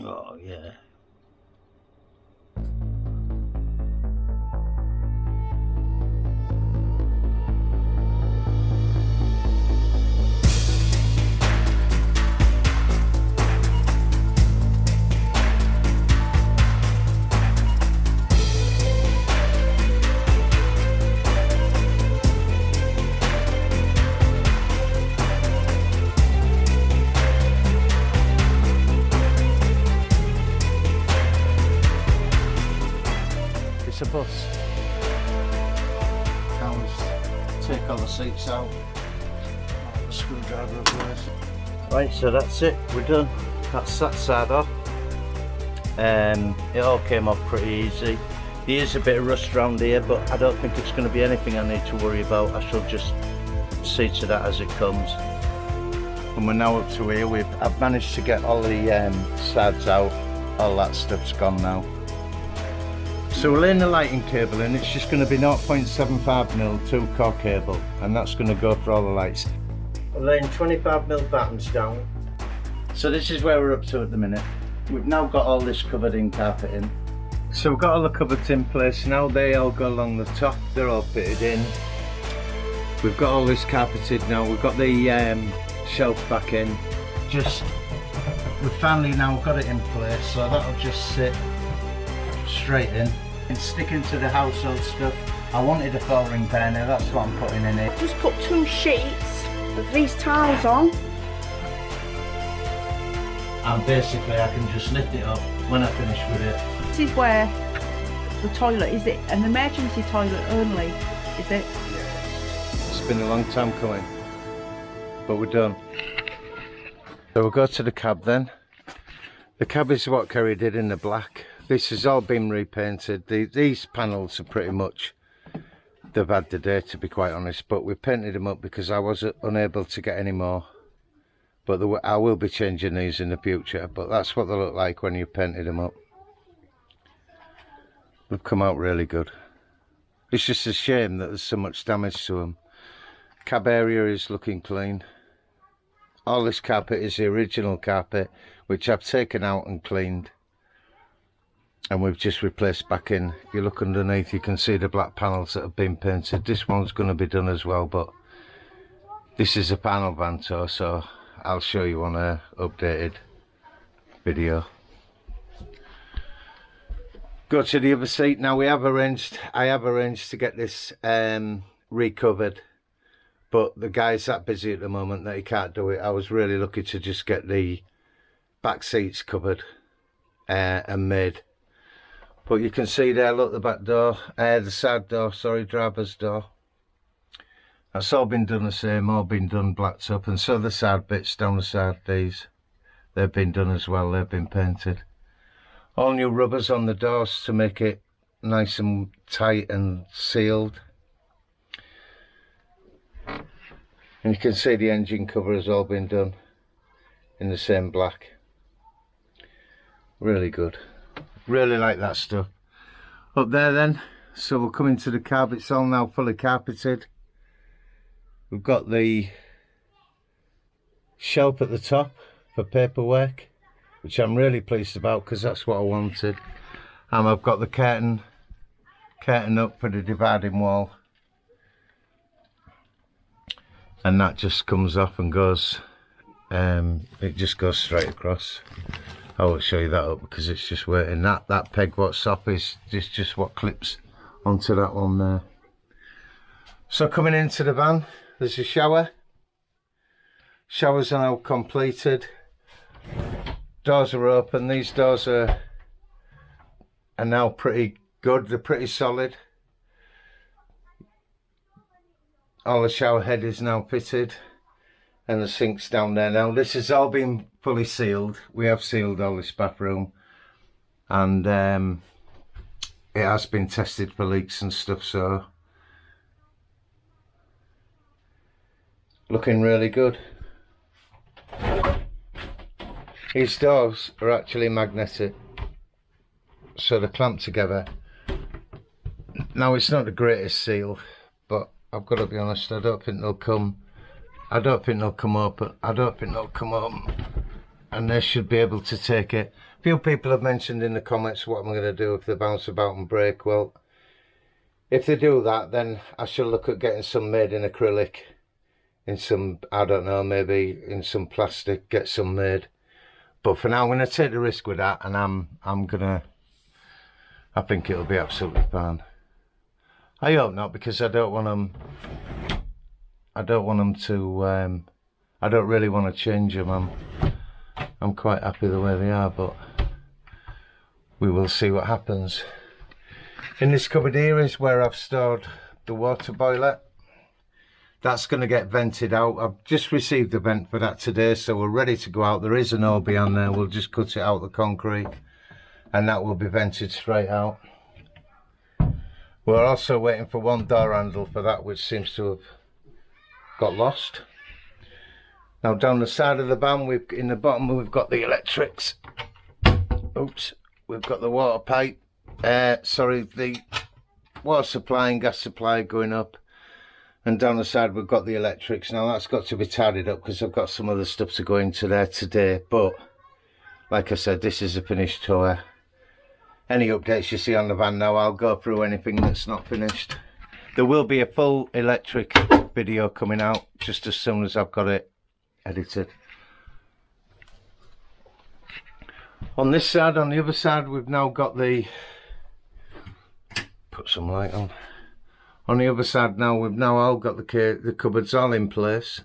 Oh yeah. It's a bus. Now we take all the seats out. The screwdriver replaced. Right, so that's it. We're done. That's that side off. It all came off pretty easy. There is a bit of rust around here, but I don't think it's going to be anything I need to worry about. I shall just see to that as it comes. And we're now up to here. I've managed to get all the sides out. All that stuff's gone now. So we're laying the lighting cable in. It's just going to be 0.75mm 2-core cable, and that's going to go for all the lights. We're laying 25mm battens down. So this is where we're up to at the minute. We've now got all this covered in carpeting. So we've got all the cupboards in place now. They all go along the top. They're all fitted in. We've got all this carpeted now. We've got the shelf back in. We've finally now got it in place, so that'll just sit straight in. And sticking to the household stuff. I wanted a 4-ring burner, that's what I'm putting in it. Just put 2 sheets of these tiles on. And basically I can just lift it up when I finish with it. This is where the toilet, is it an emergency toilet only, is it? It's been a long time coming, but we're done. So we'll go to the cab then. The cab is what Kerry did in the black. This has all been repainted. These panels are pretty much, they've had the day to be quite honest, but we painted them up because I was unable to get any more. But I will be changing these in the future, but that's what they look like when you painted them up. They've come out really good. It's just a shame that there's so much damage to them. Cab area is looking clean. All this carpet is the original carpet, which I've taken out and cleaned. And we've just replaced back in. If you look underneath, you can see the black panels that have been painted. This one's going to be done as well, but this is a panel van tour, so I'll show you on a updated video. Go to the other seat. Now I have arranged to get this recovered, but the guy's that busy at the moment that he can't do it. I was really lucky to just get the back seats covered and made. But you can see there, look, the back door, the side door, sorry, driver's door. That's all been done the same, all been done blacked up, and so the side bits down the side, they've been done as well, they've been painted. All new rubbers on the doors to make it nice and tight and sealed. And you can see the engine cover has all been done in the same black. Really good. Really like that stuff. Up there then, so we'll come into the cab. It's all now fully carpeted. We've got the shelf at the top for paperwork, which I'm really pleased about because that's what I wanted. And I've got the curtain up for the dividing wall. And that just comes off and goes, it just goes straight across. I won't show you that up because it's just waiting. That peg what's up is just what clips onto that one there. So coming into the van, there's a shower. Showers are now completed. Doors are open. These doors are now pretty good. They're pretty solid. All the shower head is now fitted. And the sink's down there now. This has all been fully sealed. We have sealed all this bathroom, and it has been tested for leaks and stuff, so looking really good. These doors are actually magnetic, so they're clamped together. Now it's not the greatest seal, but I've got to be honest, I don't think they'll come open. I don't think they'll come and they should be able to take it. A few people have mentioned in the comments what I'm going to do if they bounce about and break. Well, if they do that, then I shall look at getting some made in acrylic, in some, I don't know, maybe in some plastic, get some made. But for now, I'm going to take the risk with that, and I think it'll be absolutely fine. I hope not, because I don't want them to, I don't really want to change them. I'm quite happy the way they are, but we will see what happens. In this cupboard here is where I've stored the water boiler. That's going to get vented out. I've just received the vent for that today, so we're ready to go out. There is an OB on there. We'll just cut it out the concrete, and that will be vented straight out. We're also waiting for one door handle for that, which seems to have got lost. Now down the side of the van, in the bottom we've got the electrics. Oops, we've got the water pipe. The water supply and gas supply going up. And down the side we've got the electrics. Now that's got to be tidied up because I've got some other stuff to go into there today. But like I said, this is a finished tour. Any updates you see on the van now, I'll go through anything that's not finished. There will be a full electric video coming out just as soon as I've got it edited. On this side, on the other side, we've now got the, put some light on. On the other side now, we've now all got the cupboards all in place.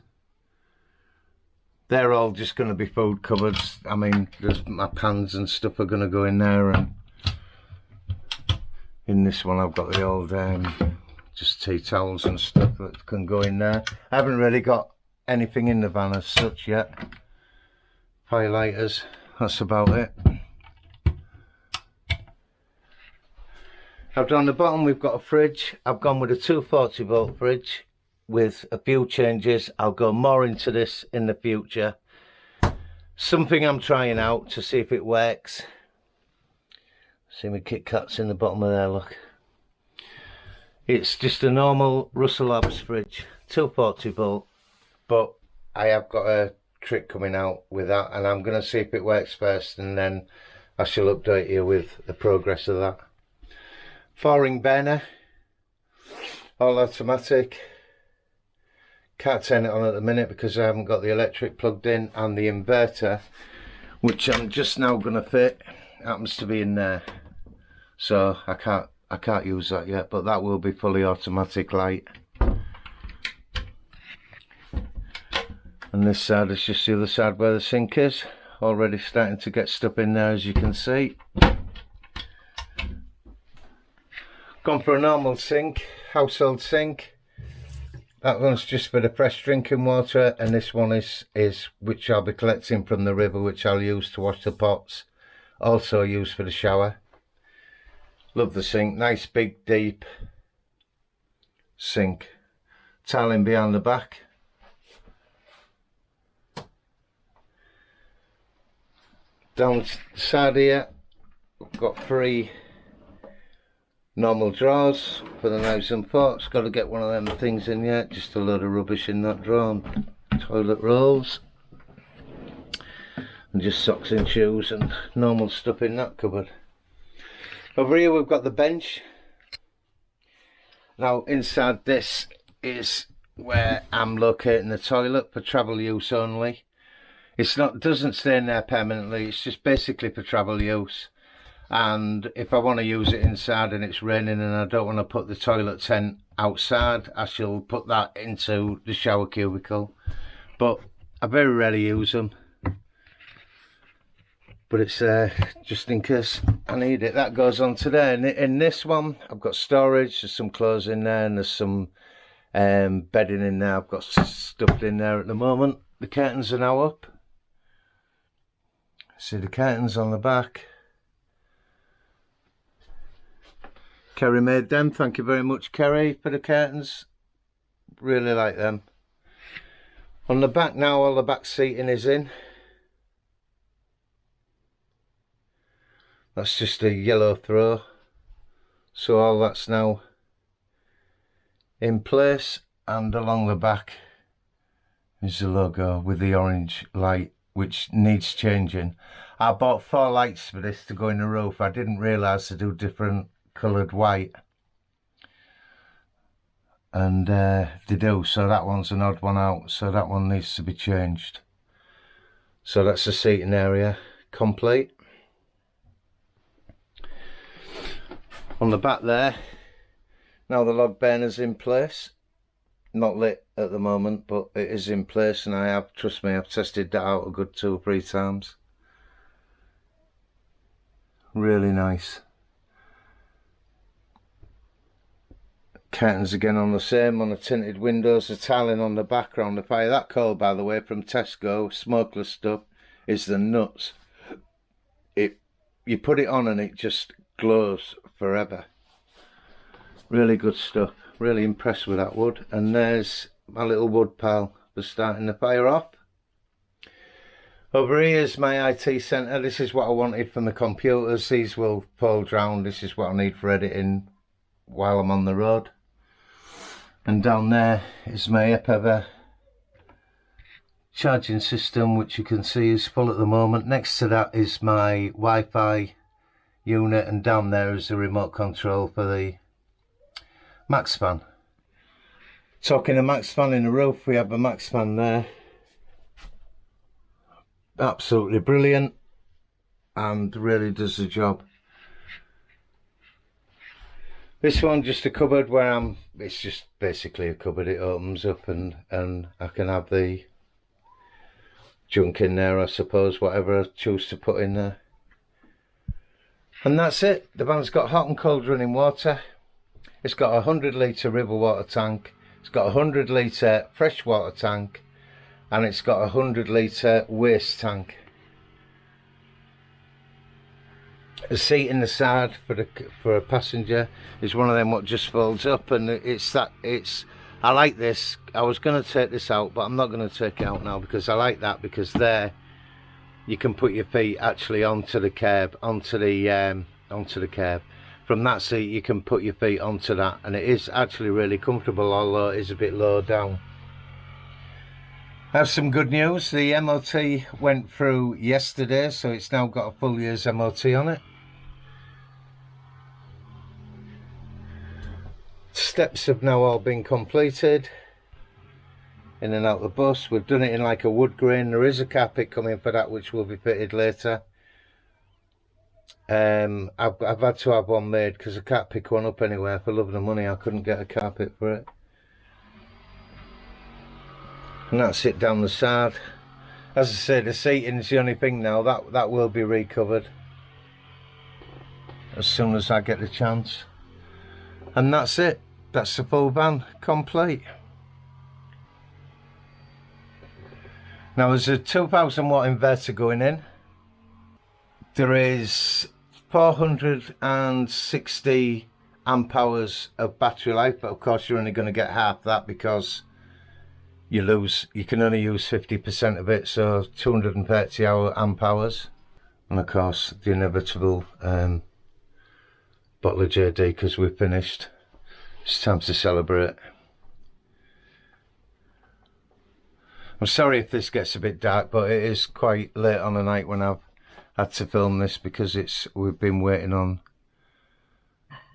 They're all just going to be food cupboards. I mean, there's my pans and stuff are going to go in there, and in this one I've got the old just tea towels and stuff that can go in there. I haven't really got anything in the van as such yet. Highlighters, that's about it. Now down the bottom we've got a fridge. I've gone with a 240 volt fridge with a few changes. I'll go more into this in the future. Something I'm trying out to see if it works. See my Kit Kats in the bottom of there, look. It's just a normal Russell Hobbs fridge, 240 volt, but I have got a trick coming out with that, and I'm going to see if it works first, and then I shall update you with the progress of that. 4-ring burner, all automatic. Can't turn it on at the minute because I haven't got the electric plugged in, and the inverter, which I'm just now going to fit, happens to be in there, so I can't use that yet, but that will be fully automatic light. And this side is just the other side where the sink is, already starting to get stuff in there, as you can see. Gone for a normal sink, household sink. That one's just for the fresh drinking water, and this one is which I'll be collecting from the river, which I'll use to wash the pots. Also used for the shower. Love the sink, nice big deep sink. Tiling behind the back. Down the side here, we've got 3 normal drawers for the knives and forks. Got to get one of them things in yet, just a load of rubbish in that drawer. Toilet rolls. And just socks and shoes and normal stuff in that cupboard. Over here we've got the bench. Now inside this is where I'm locating the toilet for travel use only. It's not, doesn't stay in there permanently, it's just basically for travel use. And if I want to use it inside and it's raining and I don't want to put the toilet tent outside, I shall put that into the shower cubicle. But I very rarely use them. But it's just in case I need it. That goes on today. And in this one, I've got storage. There's some clothes in there, and there's some bedding in there. I've got stuff in there at the moment. The curtains are now up. See the curtains on the back. Kerry made them. Thank you very much, Kerry, for the curtains. Really like them. On the back now, all the back seating is in. That's just a yellow throw, so all that's now in place, and along the back is the logo with the orange light which needs changing. I bought 4 lights for this to go in the roof. I didn't realise to do different coloured white. And they do, so that one's an odd one out, so that one needs to be changed. So that's the seating area complete. On the back there, now the log burner's in place. Not lit at the moment, but it is in place, and I have, trust me, I've tested that out a good 2 or 3 times. Really nice. Curtains again on the same, on the tinted windows, the tiling on the background. The fire, that coal, by the way, from Tesco, smokeless stuff, is the nuts. You put it on and it just glows forever. Really good stuff. Really impressed with that wood. And there's my little wood pile for starting the fire off. Over here is my IT centre. This is what I wanted from the computers. These will fold round. This is what I need for editing while I'm on the road. And down there is my EPEVA charging system, which you can see is full at the moment. Next to that is my Wi-Fi unit, and down there is the remote control for the max fan. Talking of max fan in the roof, we have a max fan there. Absolutely brilliant, and really does the job. This one just a cupboard where it's just basically a cupboard. It opens up and I can have the junk in there, I suppose, whatever I choose to put in there. And that's it. The van's got hot and cold running water. It's got a 100-litre river water tank. It's got a 100-litre freshwater tank, and it's got a 100-litre waste tank. The seat in the side for a passenger is one of them what just folds up, and I like this. I was going to take this out, but I'm not going to take it out now because I like that, because there you can put your feet actually onto the curb, onto the curb. From that seat you can put your feet onto that, and it is actually really comfortable, although it is a bit low down. I have some good news. The MOT went through yesterday, so it's now got a full year's MOT on it. Steps have now all been completed. In and out the bus. We've done it in like a wood grain. There is a carpet coming for that, which will be fitted later. I've had to have one made because I can't pick one up anywhere for love of the money. I couldn't get a carpet for it. And that's it down the side. As I say, the seating's the only thing now. That will be recovered as soon as I get the chance. And that's it. That's the full van complete. Now there's a 2000 watt inverter going in. There is 460 amp hours of battery life, but of course you're only going to get half that because you can only use 50% of it, so 230 amp hours. And of course the inevitable bottle of JD, because we're finished. It's time to celebrate. I'm sorry if this gets a bit dark, but it is quite late on the night when I've had to film this, because we've been waiting on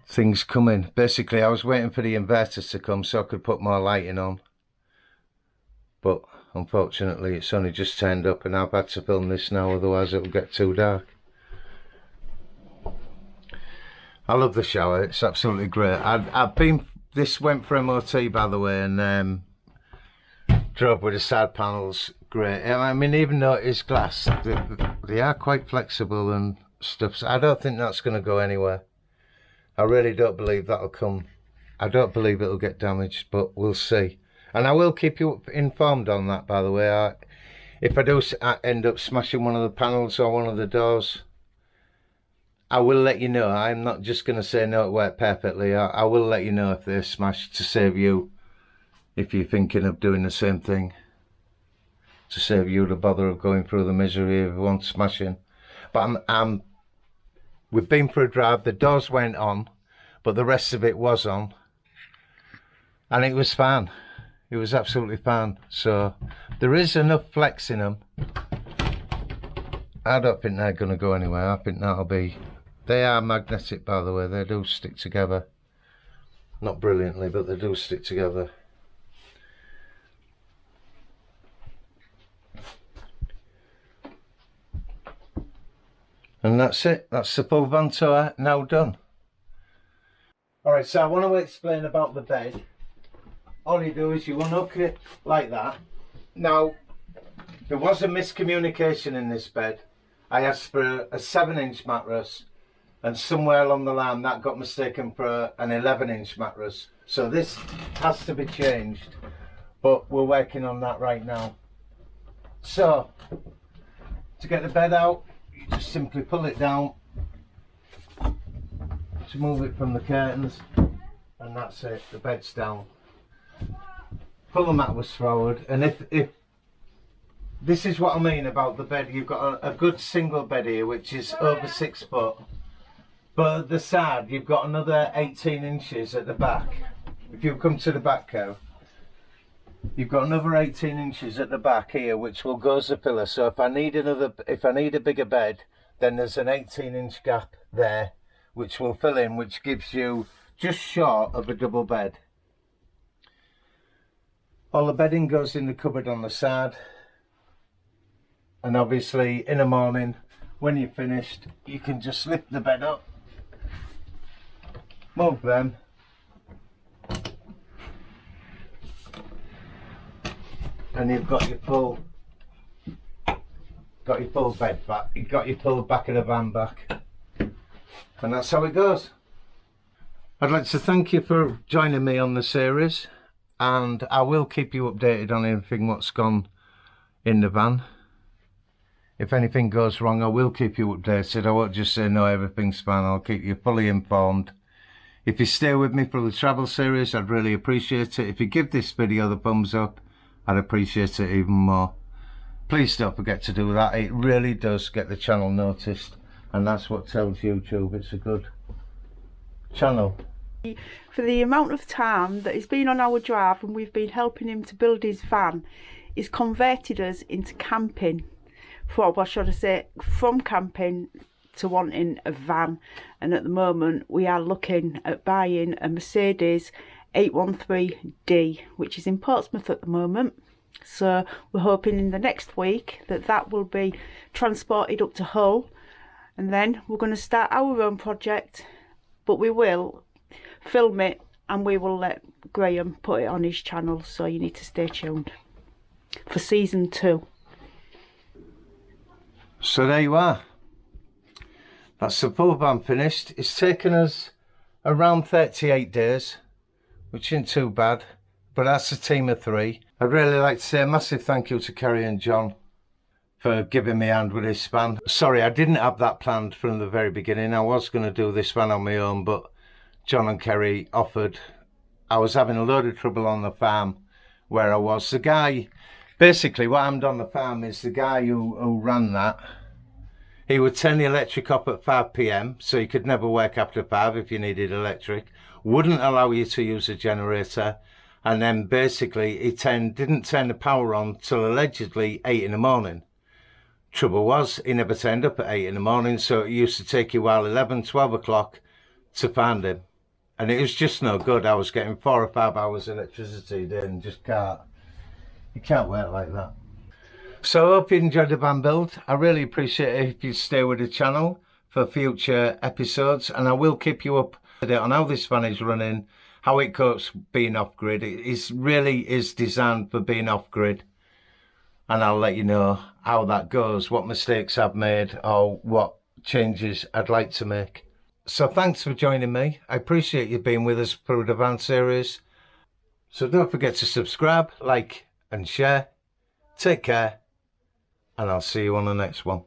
things coming. Basically I was waiting for the inverters to come so I could put more lighting on, but unfortunately it's only just turned up and I've had to film this now, otherwise it'll get too dark. I love the shower, it's absolutely great. This went for MOT, by the way, and drove with the side panels, great. I mean, even though it is glass, they are quite flexible and stuff, so I don't think that's going to go anywhere. I really don't believe that'll come. I don't believe it'll get damaged, but we'll see. And I will keep you informed on that, by the way. If I do end up smashing one of the panels or one of the doors, I will let you know. I'm not just going to say no, it worked perfectly. I will let you know if they're smashed, to save you, if you're thinking of doing the same thing, to save you the bother of going through the misery of one smashing. But we've been for a drive. The doors went on, but the rest of it was on, and it was fine. It was absolutely fine. So there is enough flex in them I don't think they're going to go anywhere. I think that'll be... They are magnetic, by the way. They do stick together. Not brilliantly, but they do stick together. And that's it. That's the full van tour now done. Alright, so I want to explain about the bed. All you do is you unhook it like that. Now, there was a miscommunication in this bed. I asked for a 7-inch mattress, and somewhere along the line that got mistaken for an 11-inch mattress. So this has to be changed, but we're working on that right now. So, to get the bed out, you just simply pull it down to move it from the curtains, and that's it, the bed's down. Pull the mattress forward, and if this is what I mean about the bed, you've got a good single bed here which is over 6 foot, but at the side you've got another 18 inches at the back. If you come to the back, Cow, you've got another 18 inches at the back here which will go as a pillar. So if I need a bigger bed, then there's an 18-inch gap there which will fill in, which gives you just short of a double bed. All the bedding goes in the cupboard on the side, and obviously in the morning when you're finished you can just lift the bed up, move them, and you've got your full bed back. You've got your full back of the van back, and that's how it goes. I'd like to thank you for joining me on the series, and I will keep you updated on anything what's gone in the van. If anything goes wrong, I will keep you updated. I won't just say no, everything's fine. I'll keep you fully informed. If you stay with me for the travel series, I'd really appreciate it. If you give this video the thumbs up, I'd appreciate it even more. Please don't forget to do that. It really does get the channel noticed, and that's what tells YouTube it's a good channel. For the amount of time that he's been on our drive and we've been helping him to build his van, he's converted us into camping. What should I say, from camping to wanting a van. And at the moment we are looking at buying a Mercedes 813D, which is in Portsmouth at the moment. So we're hoping in the next week that will be transported up to Hull, and then we're going to start our own project, but we will film it and we will let Graham put it on his channel, so you need to stay tuned for season 2. So there you are. That's the full van finished. It's taken us around 38 days, which isn't too bad, but that's a team of 3. I'd really like to say a massive thank you to Kerry and John for giving me a hand with this van. Sorry, I didn't have that planned from the very beginning. I was going to do this van on my own, but John and Kerry offered. I was having a load of trouble on the farm where I was. The guy, basically what happened on the farm is the guy who ran that, he would turn the electric off at 5 PM, so you could never work after 5 if you needed electric. Wouldn't allow you to use a generator, and then basically he didn't turn the power on till allegedly 8 in the morning. Trouble was, he never turned up at 8 in the morning, so it used to take you while 11, 12 o'clock to find him. And it was just no good. I was getting 4 or 5 hours electricity a day, and just you can't work like that. So I hope you enjoyed the van build. I really appreciate it if you stay with the channel for future episodes, and I will keep you up to date on how this van is running, how it copes being off grid. It really is designed for being off grid, and I'll let you know how that goes, what mistakes I've made or what changes I'd like to make. So thanks for joining me. I appreciate you being with us for the van series. So don't forget to subscribe, like and share. Take care, and I'll see you on the next one.